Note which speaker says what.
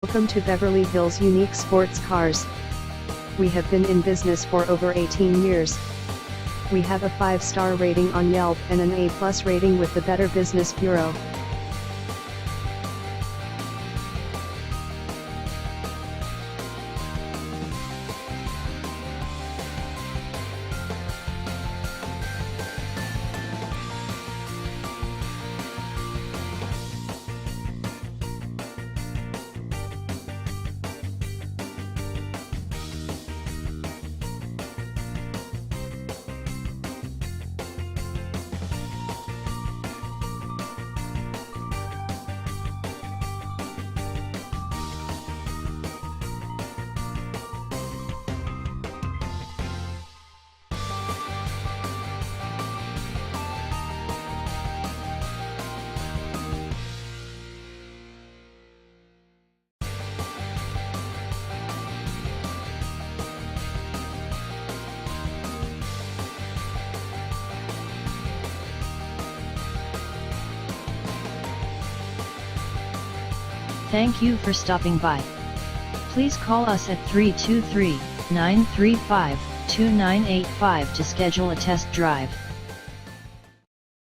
Speaker 1: Welcome to Beverly Hills Unique Sports Cars. We have been in business for over 18 years. We have a 5-star rating on Yelp and an A+ rating with the Better Business Bureau.
Speaker 2: Thank you for stopping by. Please call us at 323-935-2985 to schedule a test drive.